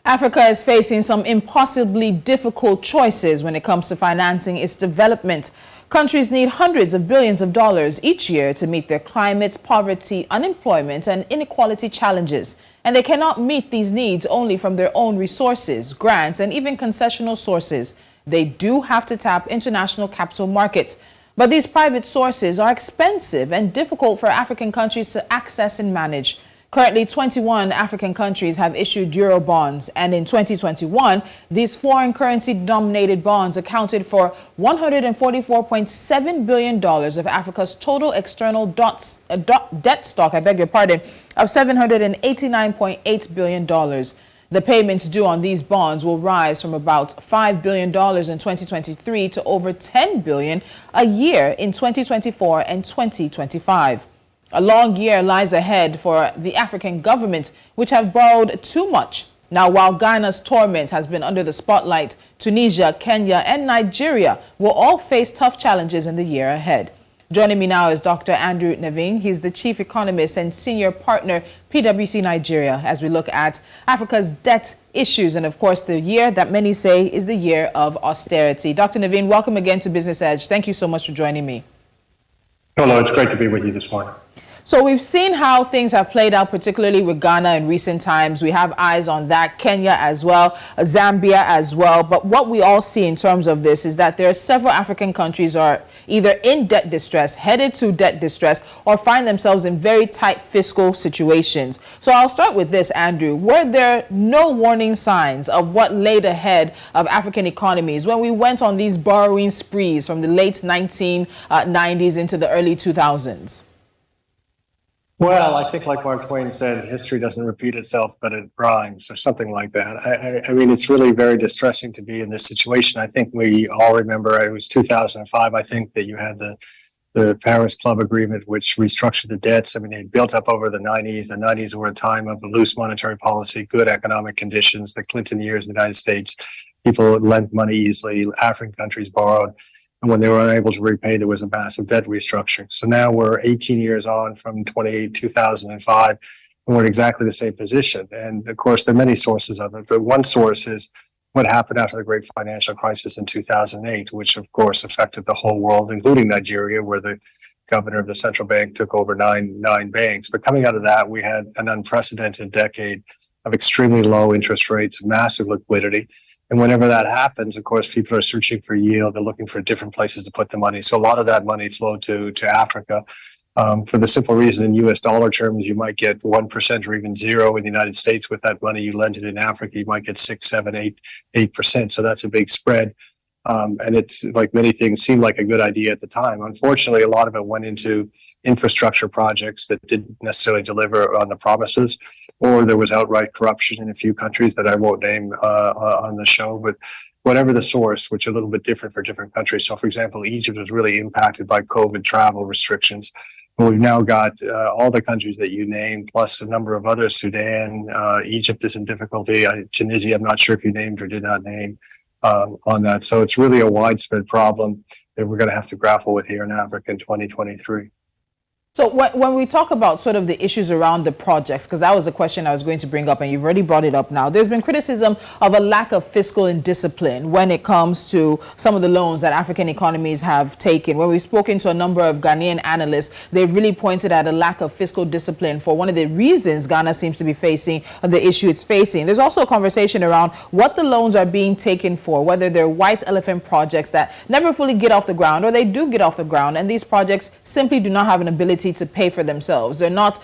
Africa is facing some impossibly difficult choices when it comes to financing its development. Countries need hundreds of billions of dollars each year to meet their climate, poverty, unemployment, and inequality challenges. And they cannot meet these needs only from their own resources, grants, and even concessional sources. They do have to tap international capital markets. But these private sources are expensive and difficult for African countries to access and manage. Currently, 21 African countries have issued Eurobonds, and in 2021, these foreign currency denominated bonds accounted for $144.7 billion of Africa's total external debt stock, of $789.8 billion. The payments due on these bonds will rise from about $5 billion in 2023 to over $10 billion a year in 2024 and 2025. A long year lies ahead for the African governments, which have borrowed too much. Now, while Ghana's torment has been under the spotlight, Tunisia, Kenya, and Nigeria will all face tough challenges in the year ahead. Joining me now is Dr. Andrew Navin. He's the chief economist and senior partner, PwC Nigeria, as we look at Africa's debt issues and, of course, the year that many say is the year of austerity. Dr. Navin, welcome again to Business Edge. Thank you so much for joining me. Hello, it's great to be with you this morning. So we've seen how things have played out, particularly with Ghana in recent times. We have eyes on that, Kenya as well, Zambia as well. But what we all see in terms of this is that there are several African countries are either in debt distress, headed to debt distress, or find themselves in very tight fiscal situations. So I'll start with this, Andrew. Were there no warning signs of what laid ahead of African economies when we went on these borrowing sprees from the late 1990s into the early 2000s? Well, I think like Mark Twain said, history doesn't repeat itself, but it rhymes or something like that. I mean, it's really very distressing to be in this situation. I think we all remember it was 2005. I think that you had the Paris Club Agreement, which restructured the debts. I mean, they built up over the 90s. The 90s were a time of loose monetary policy, good economic conditions. The Clinton years in the United States, people lent money easily. African countries borrowed. And when they were unable to repay, there was a massive debt restructuring. So now we're 18 years on from 2005, and we're in exactly the same position. And of course, there are many sources of it. But one source is what happened after the great financial crisis in 2008, which of course affected the whole world, including Nigeria, where the governor of the central bank took over nine banks. But coming out of that, we had an unprecedented decade of extremely low interest rates, massive liquidity. And whenever that happens, of course, people are searching for yield. They're looking for different places to put the money. So a lot of that money flowed to Africa for the simple reason in US dollar terms, you might get 1% or even zero in the United States with that money. You lend it in Africa, you might get 6, 7, 8%. So that's a big spread. And it's like many things seemed like a good idea at the time. Unfortunately, a lot of it went into infrastructure projects that didn't necessarily deliver on the promises, or there was outright corruption in a few countries that I won't name on the show. But whatever the source, which are a little bit different for different countries. So, for example, Egypt was really impacted by COVID travel restrictions. But we've now got all the countries that you named, plus a number of others. Sudan, Egypt is in difficulty. Tunisia, I'm not sure if you named or did not name on that. So it's really a widespread problem that we're going to have to grapple with here in Africa in 2023. So when we talk about sort of the issues around the projects, because that was the question I was going to bring up, and you've already brought it up now, there's been criticism of a lack of fiscal discipline when it comes to some of the loans that African economies have taken. When we've spoken to a number of Ghanaian analysts, they've really pointed at a lack of fiscal discipline for one of the reasons Ghana seems to be facing the issue it's facing. There's also a conversation around what the loans are being taken for, whether they're white elephant projects that never fully get off the ground, or they do get off the ground, and these projects simply do not have an ability to pay for themselves. They're not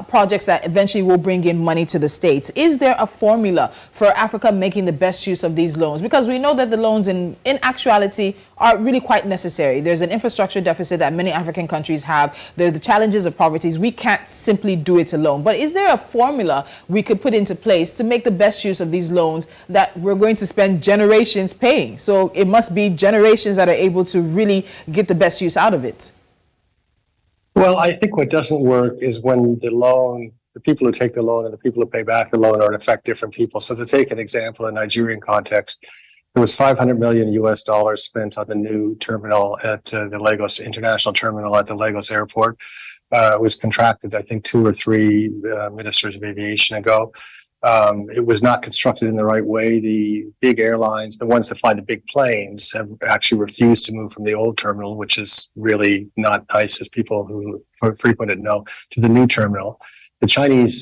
projects that eventually will bring in money to the States. Is there a formula for Africa making the best use of these loans? Because we know that the loans in actuality are really quite necessary. There's an infrastructure deficit that many African countries have. There are the challenges of poverty. We can't simply do it alone. But is there a formula we could put into place to make the best use of these loans that we're going to spend generations paying? So it must be generations that are able to really get the best use out of it. Well, I think what doesn't work is when the people who take the loan and the people who pay back the loan are in effect different people. So to take an example in Nigerian context, there was $500 million US spent on the new terminal at the Lagos International Terminal at the Lagos Airport. It was contracted, I think, 2 or 3 ministers of aviation ago. It was not constructed in the right way. The big airlines, the ones that fly the big planes, have actually refused to move from the old terminal, which is really not nice, as people who frequent it know, to the new terminal. The Chinese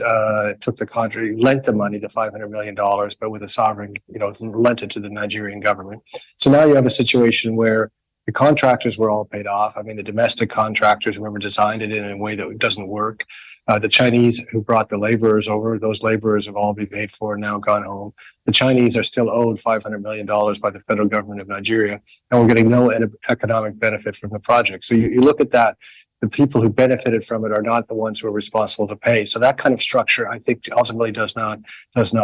took the contract, lent the money, the $500 million, but with a sovereign, lent it to the Nigerian government. So now you have a situation where the contractors were all paid off. I mean, the domestic contractors, whoever designed it in a way that doesn't work. The Chinese who brought the laborers over, those laborers have all been paid for and now gone home. The Chinese are still owed $500 million by the federal government of Nigeria, and we're getting no economic benefit from the project. So you look at that, the people who benefited from it are not the ones who are responsible to pay. So that kind of structure, I think, ultimately does not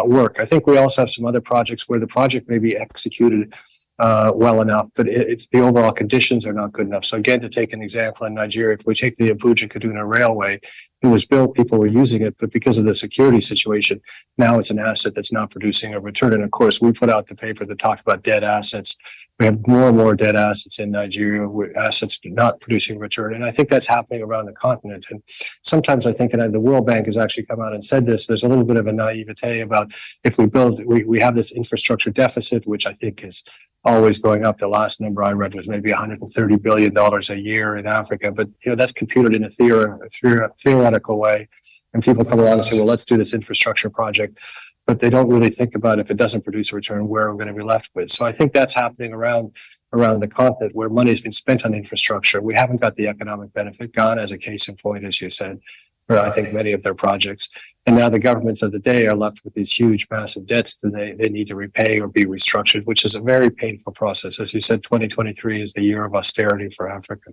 work. I think we also have some other projects where the project may be executed well enough, but it's the overall conditions are not good enough. So again, to take an example in Nigeria, if we take the Abuja-Kaduna Railway, it was built, people were using it, but because of the security situation, now it's an asset that's not producing a return. And of course, we put out the paper that talked about dead assets. We have more and more dead assets in Nigeria, with assets not producing return. And I think that's happening around the continent. And sometimes I think, and the World Bank has actually come out and said this, there's a little bit of a naivete about if we have this infrastructure deficit, which I think is always going up. The last number I read was maybe $130 billion a year in Africa, but that's computed in a theoretical way. And people come along and say, well, let's do this infrastructure project, but they don't really think about if it doesn't produce a return, where we're going to be left with. So I think that's happening around the continent where money has been spent on infrastructure. We haven't got the economic benefit. Ghana as a case in point, as you said, for I think many of their projects. And now the governments of the day are left with these huge, massive debts that they need to repay or be restructured, which is a very painful process. As you said, 2023 is the year of austerity for Africa.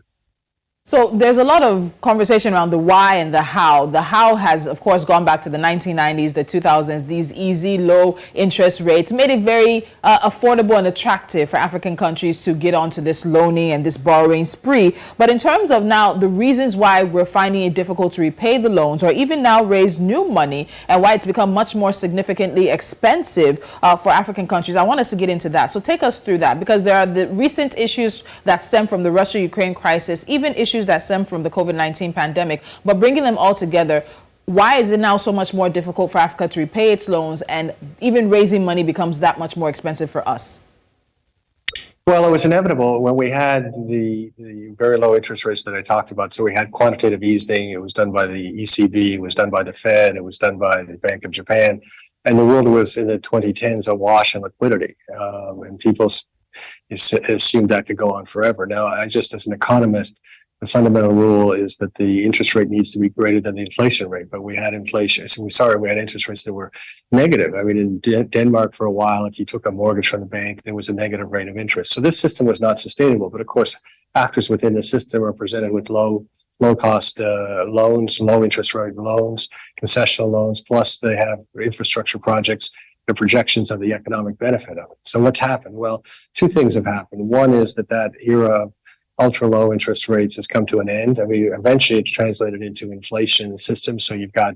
So there's a lot of conversation around the why and the how. The how has, of course, gone back to the 1990s, the 2000s. These easy, low interest rates made it very affordable and attractive for African countries to get onto this loaning and this borrowing spree. But in terms of now the reasons why we're finding it difficult to repay the loans or even now raise new money and why it's become much more significantly expensive for African countries, I want us to get into that. So take us through that, because there are the recent issues that stem from the Russia-Ukraine crisis, even issues that stem from the COVID-19 pandemic, but bringing them all together, why is it now so much more difficult for Africa to repay its loans, and even raising money becomes that much more expensive for us? Well, it was inevitable when we had the very low interest rates that I talked about. So we had quantitative easing. It was done by the ECB, it was done by the Fed, it was done by the Bank of Japan, and the world was in the 2010s awash in liquidity, and people assumed that could go on forever. Now, I just, as an economist, the fundamental rule is that the interest rate needs to be greater than the inflation rate. But we had inflation. So we had interest rates that were negative. I mean, in Denmark for a while, if you took a mortgage from the bank, there was a negative rate of interest. So this system was not sustainable. But of course, actors within the system are presented with low cost loans, low interest rate loans, concessional loans, plus they have infrastructure projects, the projections of the economic benefit of it. So what's happened? Well, two things have happened. One is that era of ultra low interest rates has come to an end. I mean, eventually it's translated into inflation in the system. So you've got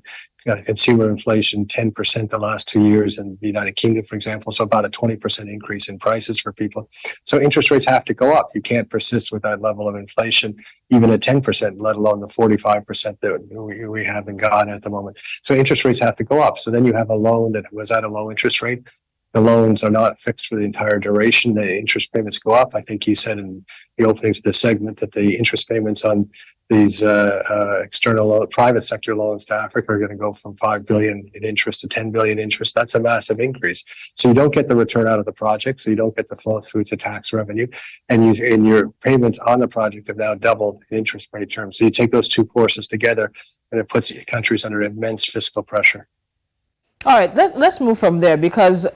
consumer inflation 10% the last 2 years in the United Kingdom, for example. So about a 20% increase in prices for people. So interest rates have to go up. You can't persist with that level of inflation, even at 10%, let alone the 45% that we have in Ghana at the moment. So interest rates have to go up. So then you have a loan that was at a low interest rate. The loans are not fixed for the entire duration. The interest payments go up. I think you said in the opening to the segment that the interest payments on these external private sector loans to Africa are going to go from 5 billion in interest to 10 billion interest. That's a massive increase. So you don't get the return out of the project. So you don't get the flow through to tax revenue, and your payments on the project have now doubled in interest rate terms. So you take those two forces together, and it puts countries under immense fiscal pressure. All right, let's move from there, because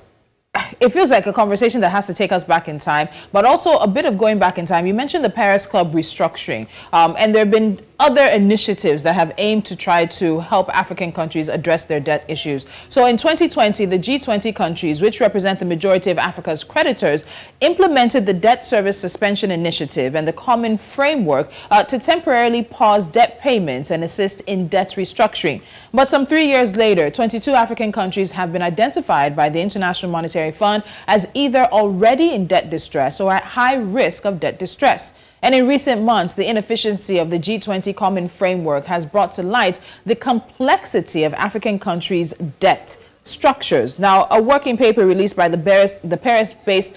it feels like a conversation that has to take us back in time, but also a bit of going back in time. You mentioned the Paris Club restructuring, and there have been other initiatives that have aimed to try to help African countries address their debt issues. So in 2020, the G20 countries, which represent the majority of Africa's creditors, implemented the Debt Service Suspension Initiative and the Common Framework to temporarily pause debt payments and assist in debt restructuring. But some 3 years later, 22 African countries have been identified by the International Monetary Fund as either already in debt distress or at high risk of debt distress. And in recent months, the inefficiency of the G20 Common Framework has brought to light the complexity of African countries' debt. structures. Now, a working paper released by the Paris-based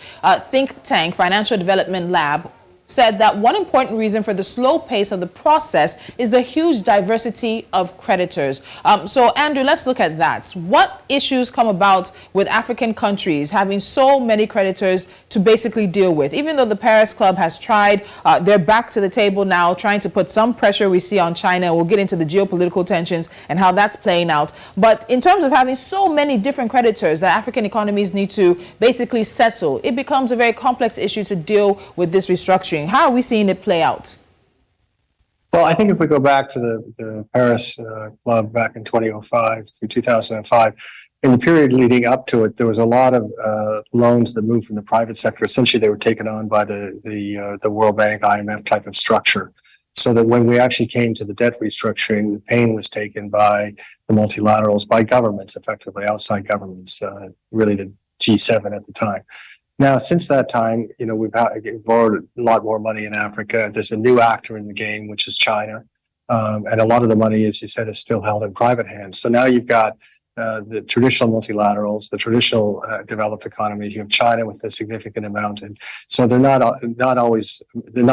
think tank Financial Development Lab said that one important reason for the slow pace of the process is the huge diversity of creditors. So, Andrew, let's look at that. What issues come about with African countries having so many creditors to basically deal with? Even though the Paris Club has tried, they're back to the table now, trying to put some pressure we see on China. We'll get into the geopolitical tensions and how that's playing out. But in terms of having so many different creditors that African economies need to basically settle, it becomes a very complex issue to deal with this restructuring. How are we seeing it play out? Well, I think if we go back to the Paris Club back in 2005 to 2005, in the period leading up to it, there was a lot of loans that moved from the private sector. Essentially, they were taken on by the World Bank, IMF type of structure. So that when we actually came to the debt restructuring, the pain was taken by the multilaterals, by governments, effectively outside governments, really the G7 at the time. Now, since that time, we've borrowed a lot more money in Africa. There's a new actor in the game, which is China. And a lot of the money, as you said, is still held in private hands. So now you've got the traditional multilaterals, the traditional developed economies. You have China with a significant amount. And so they're not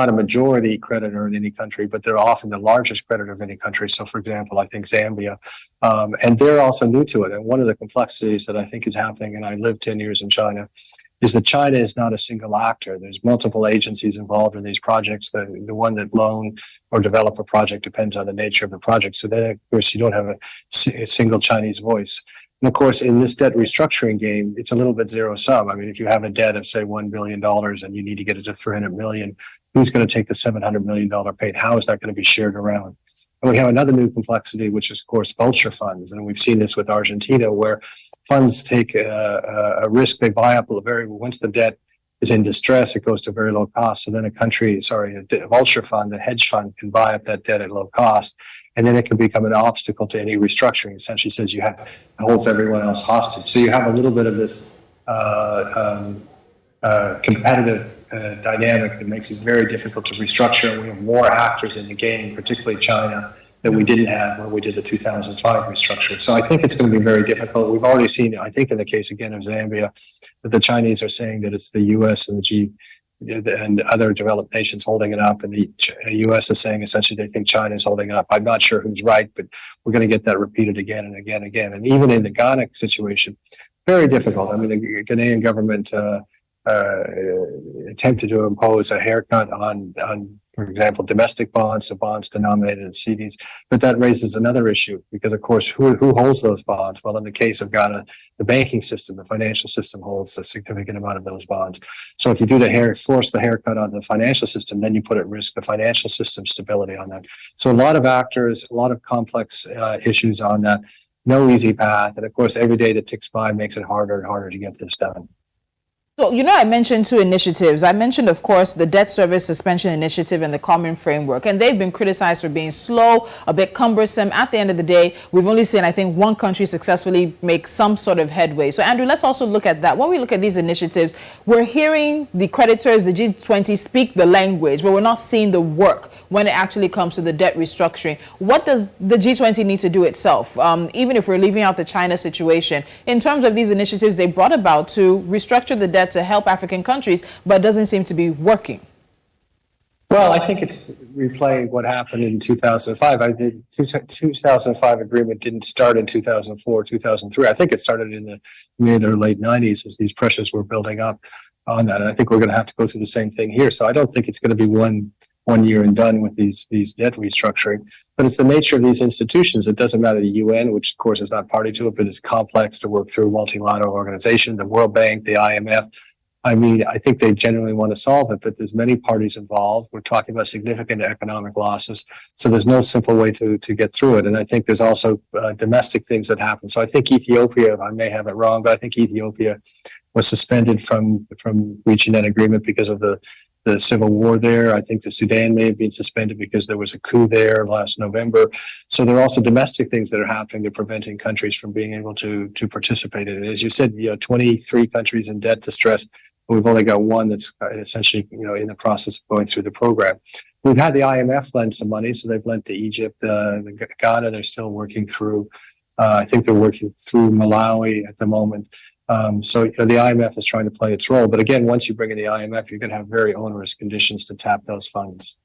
a majority creditor in any country, but they're often the largest creditor of any country. So, for example, I think Zambia. And they're also new to it. And one of the complexities that I think is happening, and I lived 10 years in China, is that China is not a single actor. There's multiple agencies involved in these projects. The one that loan or develop a project depends on the nature of the project. So then, of course, you don't have a single Chinese voice. And of course, in this debt restructuring game, it's a little bit zero sum. I mean, if you have a debt of, say, $1 billion and you need to get it to $300 million, who's going to take the $700 million paid? How is that going to be shared around? And we have another new complexity, which is, of course, vulture funds. And we've seen this with Argentina, where funds take a risk. They buy up once the debt is in distress, it goes to very low cost. So then a vulture fund, a hedge fund can buy up that debt at low cost. And then it can become an obstacle to any restructuring. Essentially says holds everyone else hostage. So you have a little bit of this competitive dynamic that makes it very difficult to restructure. And we have more actors in the game, particularly China, that we didn't have when we did the 2005 restructuring. So I think it's going to be very difficult. We've already seen, I think in the case again of Zambia, that the Chinese are saying that it's the U.S. and other developed nations holding it up, and the U.S. is saying essentially they think China is holding it up. I'm not sure who's right, but we're going to get that repeated again and again and again. And even in the Ghana situation, very difficult. I mean, the Ghanaian government attempted to impose a haircut on, for example, domestic bonds, the bonds denominated in cedis. But that raises another issue because, of course, who holds those bonds? Well, in the case of Ghana, the banking system, the financial system holds a significant amount of those bonds. So if you force the haircut on the financial system, then you put at risk the financial system stability on that. So a lot of actors, a lot of complex issues on that. No easy path. And of course, every day that ticks by makes it harder and harder to get this done. So, I mentioned two initiatives. I mentioned, of course, the debt service suspension initiative and the common framework, and they've been criticized for being slow, a bit cumbersome. At the end of the day, we've only seen, I think, one country successfully make some sort of headway. So, Andrew, let's also look at that. When we look at these initiatives, we're hearing the creditors, the G20, speak the language, but we're not seeing the work when it actually comes to the debt restructuring. What does the G20 need to do itself, even if we're leaving out the China situation, in terms of these initiatives they brought about to restructure the debt to help African countries, but doesn't seem to be working? Well, I think it's replaying what happened in 2005. The 2005 agreement didn't start in 2004, 2003. I think it started in the mid or late 90s as these pressures were building up on that. And I think we're going to have to go through the same thing here. So I don't think it's going to be one year and done with these debt restructuring. But it's the nature of these institutions. It doesn't matter the UN, which of course is not party to it, but it's complex to work through multilateral organization, the World Bank, the IMF. I mean, I think they genuinely want to solve it, but there's many parties involved. We're talking about significant economic losses. So there's no simple way to get through it. And I think there's also domestic things that happen. So I think Ethiopia, I may have it wrong, but I think Ethiopia was suspended from reaching that agreement because of the civil war there. I think the Sudan may have been suspended because there was a coup there last November. So there are also domestic things that are happening that are preventing countries from being able to participate in it. As you said, 23 countries in debt distress. We've only got one that's essentially, in the process of going through the program. We've had the IMF lend some money, so they've lent to Egypt, Ghana. They're still working through. I think they're working through Malawi at the moment. So the IMF is trying to play its role. But again, once you bring in the IMF, you're going to have very onerous conditions to tap those funds.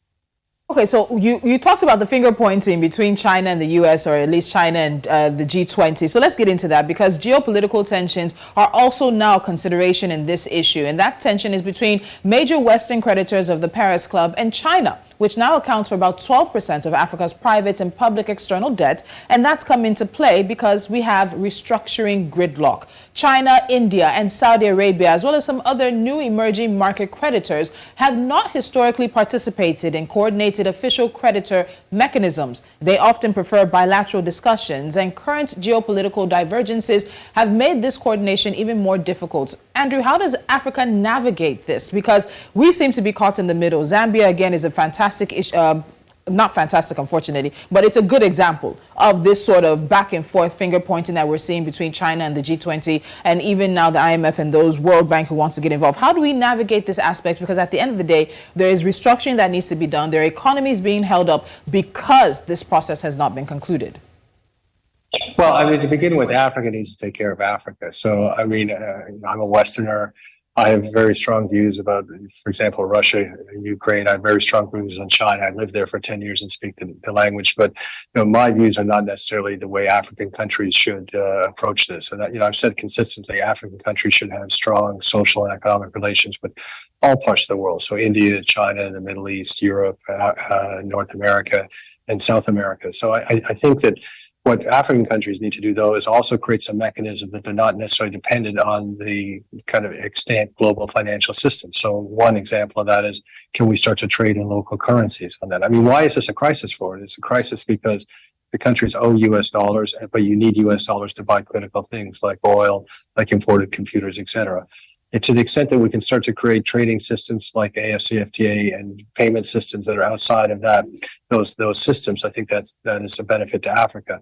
Okay, so you talked about the finger pointing between China and the US, or at least China and the G20. So let's get into that, because geopolitical tensions are also now a consideration in this issue. And that tension is between major Western creditors of the Paris Club and China, which now accounts for about 12% of Africa's private and public external debt. And that's come into play because we have restructuring gridlock. China, India, and Saudi Arabia, as well as some other new emerging market creditors, have not historically participated in coordinated official creditor mechanisms. They often prefer bilateral discussions, and current geopolitical divergences have made this coordination even more difficult. Andrew, how does Africa navigate this? Because we seem to be caught in the middle. Zambia, again, is a fantastic issue. Not fantastic, unfortunately, but it's a good example of this sort of back and forth finger pointing that we're seeing between China and the G20, and even now the IMF and those World Bank who wants to get involved. How do we navigate this aspect? Because at the end of the day, there is restructuring that needs to be done. There are economies being held up because this process has not been concluded. Well, I mean, to begin with, Africa needs to take care of Africa. So, I mean, I'm a Westerner. I have very strong views about, for example, Russia and Ukraine. I have very strong views on China. I lived there for 10 years and speak the language. But my views are not necessarily the way African countries should approach this. And I've said consistently, African countries should have strong social and economic relations with all parts of the world. So India, China, the Middle East, Europe, North America, and South America. So I think that what African countries need to do, though, is also create some mechanism that they're not necessarily dependent on the kind of extant global financial system. So one example of that is, can we start to trade in local currencies on that? I mean, why is this a crisis for it? It's a crisis because the countries owe US dollars, but you need US dollars to buy critical things like oil, like imported computers, et cetera. And to the extent that we can start to create trading systems like AFCFTA and payment systems that are outside of that, those systems, I think that is a benefit to Africa.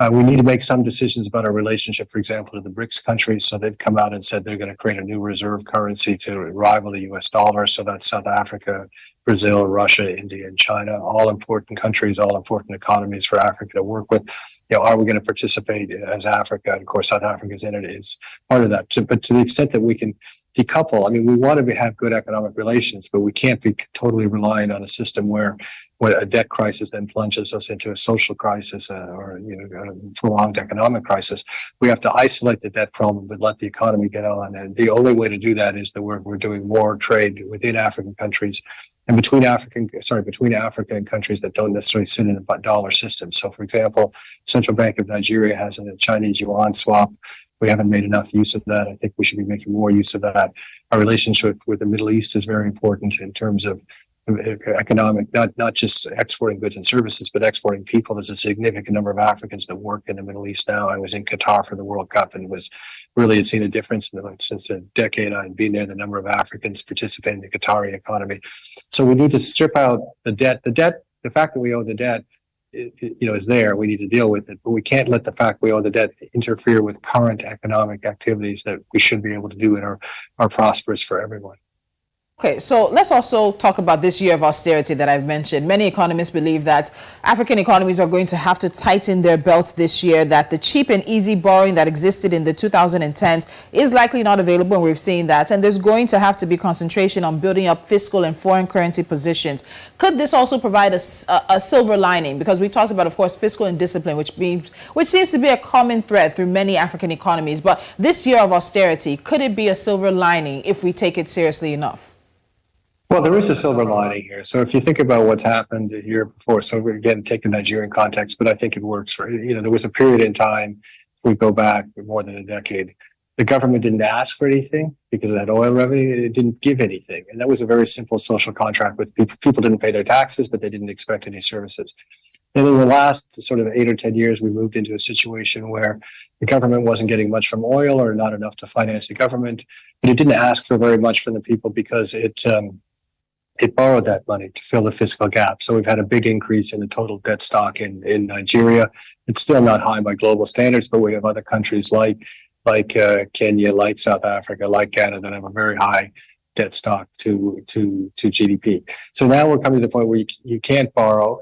We need to make some decisions about our relationship, for example, to the BRICS countries. So they've come out and said they're going to create a new reserve currency to rival the US dollar. So that's South Africa, Brazil, Russia, India, and China, all important countries, all important economies for Africa to work with. Are we going to participate as Africa? And of course, South Africa's in it is part of that. But to the extent that we can decouple, I mean, we want to have good economic relations, but we can't be totally relying on a system where a debt crisis then plunges us into a social crisis or a prolonged economic crisis. We have to isolate the debt problem, but let the economy get on. And the only way to do that is that we're doing more trade within African countries and between Africa and countries that don't necessarily sit in the dollar system. So, for example, Central Bank of Nigeria has a Chinese yuan swap. We haven't made enough use of that. I think we should be making more use of that. Our relationship with the Middle East is very important in terms of economic, not just exporting goods and services, but exporting people. There's a significant number of Africans that work in the Middle East now. I was in Qatar for the World Cup and had seen a difference since a decade I'd been there, the number of Africans participating in the Qatari economy. So we need to strip out the debt. The fact that we owe the debt, is there. We need to deal with it, but we can't let the fact we owe the debt interfere with current economic activities that we should be able to do and are prosperous for everyone. Okay, so let's also talk about this year of austerity that I've mentioned. Many economists believe that African economies are going to have to tighten their belts this year, that the cheap and easy borrowing that existed in the 2010s is likely not available, and we've seen that. And there's going to have to be concentration on building up fiscal and foreign currency positions. Could this also provide a silver lining? Because we talked about, of course, fiscal and discipline, which seems to be a common thread through many African economies. But this year of austerity, could it be a silver lining if we take it seriously enough? Well, there is a silver lining here. So if you think about what's happened the year before, so again, take the Nigerian context, but I think it works for, there was a period in time, if we go back more than a decade, the government didn't ask for anything because it had oil revenue, it didn't give anything. And that was a very simple social contract with people. People didn't pay their taxes, but they didn't expect any services. And in the last sort of 8 or 10 years, we moved into a situation where the government wasn't getting much from oil or not enough to finance the government, but it didn't ask for very much from the people because it borrowed that money to fill the fiscal gap. So we've had a big increase in the total debt stock in Nigeria. It's still not high by global standards, but we have other countries like Kenya, like South Africa, like Canada that have a very high debt stock to GDP. So now we're coming to the point where you can't borrow.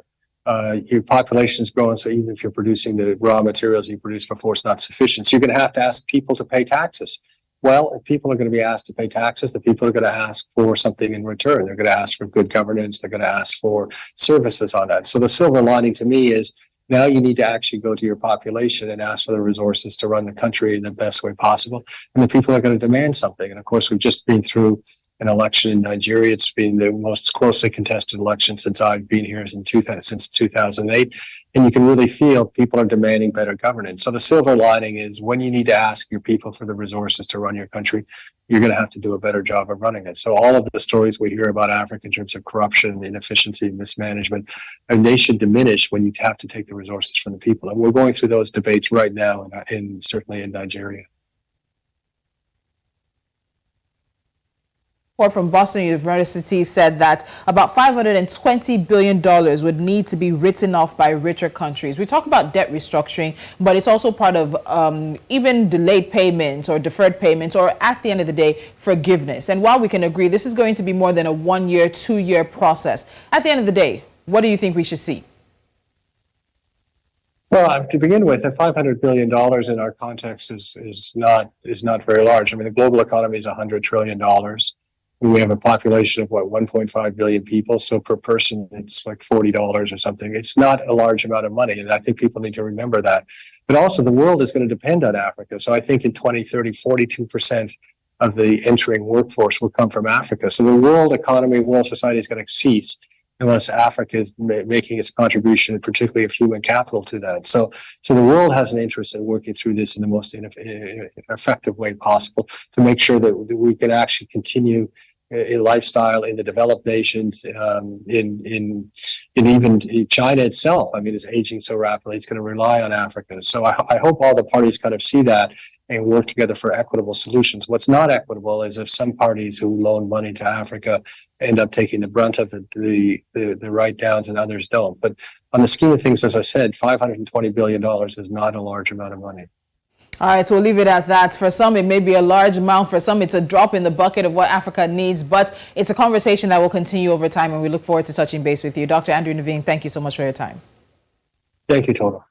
Your population is growing, so even if you're producing the raw materials you produced before, it's not sufficient. So you're going to have to ask people to pay taxes. Well, if people are going to be asked to pay taxes, the people are going to ask for something in return. They're going to ask for good governance. They're going to ask for services on that. So the silver lining to me is now you need to actually go to your population and ask for the resources to run the country in the best way possible. And the people are going to demand something. And of course, we've just been through an election in Nigeria. It's been the most closely contested election since I've been here since 2008. And you can really feel people are demanding better governance. So the silver lining is when you need to ask your people for the resources to run your country, you're going to have to do a better job of running it. So all of the stories we hear about Africa in terms of corruption, inefficiency, mismanagement, and they should diminish when you have to take the resources from the people. And we're going through those debates right now, certainly in Nigeria. Report from Boston University said that about $520 billion would need to be written off by richer countries. We talk about debt restructuring, but it's also part of even delayed payments or deferred payments, or at the end of the day, forgiveness. And while we can agree this is going to be more than a 1 year, 2 year process, at the end of the day, what do you think we should see? Well, to begin with, $500 billion in our context is not very large. I mean, the global economy is $100 trillion. We have a population of 1.5 billion people. So per person, it's like $40 or something. It's not a large amount of money. And I think people need to remember that. But also the world is going to depend on Africa. So I think in 2030, 42% of the entering workforce will come from Africa. So the world economy, world society is going to cease unless Africa is making its contribution, particularly of human capital, to that. So the world has an interest in working through this in the most effective way possible to make sure that we can actually continue a lifestyle in the developed nations, in even China itself. I mean, it's aging so rapidly; it's going to rely on Africa. So I hope all the parties kind of see that and work together for equitable solutions. What's not equitable is if some parties who loan money to Africa end up taking the brunt of the write-downs and others don't. But on the scheme of things, as I said, $520 billion is not a large amount of money. All right, so we'll leave it at that. For some, it may be a large amount. For some, it's a drop in the bucket of what Africa needs. But it's a conversation that will continue over time, and we look forward to touching base with you. Dr. Andrew Naveen, thank you so much for your time. Thank you, Toto.